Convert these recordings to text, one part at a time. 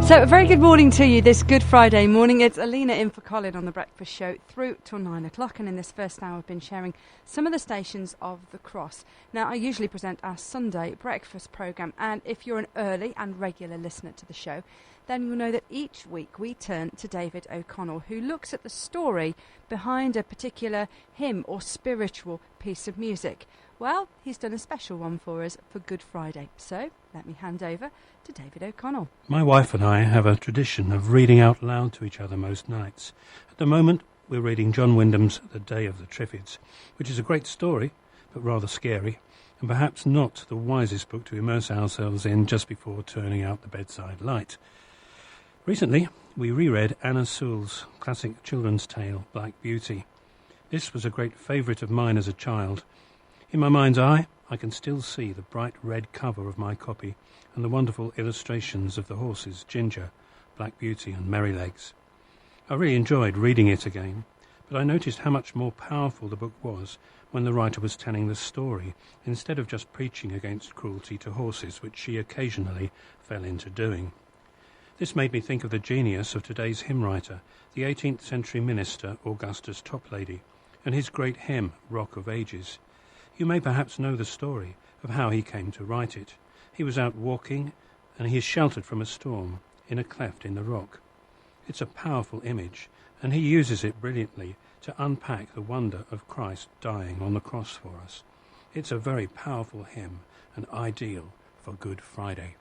So, a very good morning to you this Good Friday morning. It's Alina in for Colin on The Breakfast Show through till 9 o'clock, and in this first hour I've been sharing some of the stations of the Cross. Now, I usually present our Sunday breakfast programme, and if you're an early and regular listener to the show, then you'll know that each week we turn to David O'Connell, who looks at the story behind a particular hymn or spiritual piece of music. Well, he's done a special one for us for Good Friday, so let me hand over to David O'Connell. My wife and I have a tradition of reading out loud to each other most nights. At the moment, we're reading John Wyndham's The Day of the Triffids, which is a great story, but rather scary, and perhaps not the wisest book to immerse ourselves in just before turning out the bedside light. Recently, we reread Anna Sewell's classic children's tale, Black Beauty. This was a great favourite of mine as a child. In my mind's eye, I can still see the bright red cover of my copy and the wonderful illustrations of the horses Ginger, Black Beauty and Merrylegs. I really enjoyed reading it again, but I noticed how much more powerful the book was when the writer was telling the story, instead of just preaching against cruelty to horses, which she occasionally fell into doing. This made me think of the genius of today's hymn writer, the 18th century minister Augustus Toplady, and his great hymn, Rock of Ages. You may perhaps know the story of how he came to write it. He was out walking, and he is sheltered from a storm in a cleft in the rock. It's a powerful image, and he uses it brilliantly to unpack the wonder of Christ dying on the cross for us. It's a very powerful hymn and ideal for Good Friday.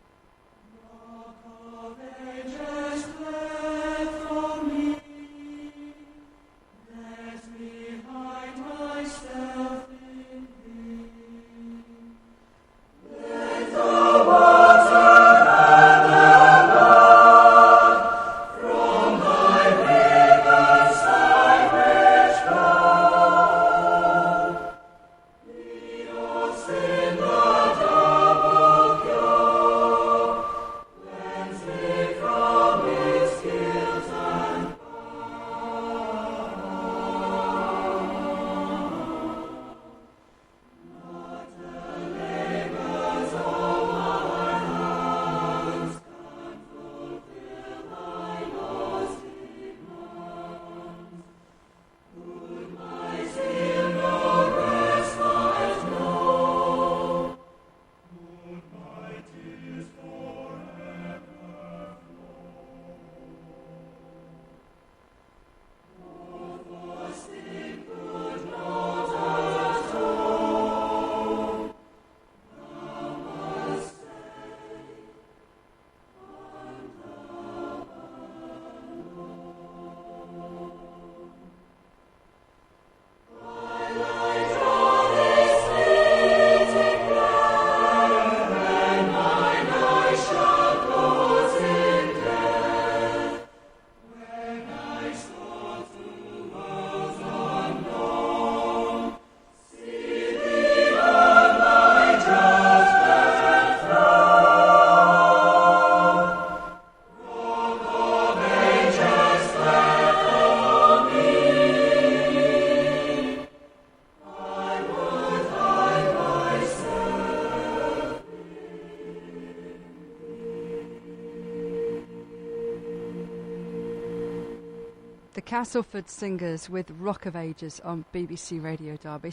The Castleford Singers with Rock of Ages on BBC Radio Derby.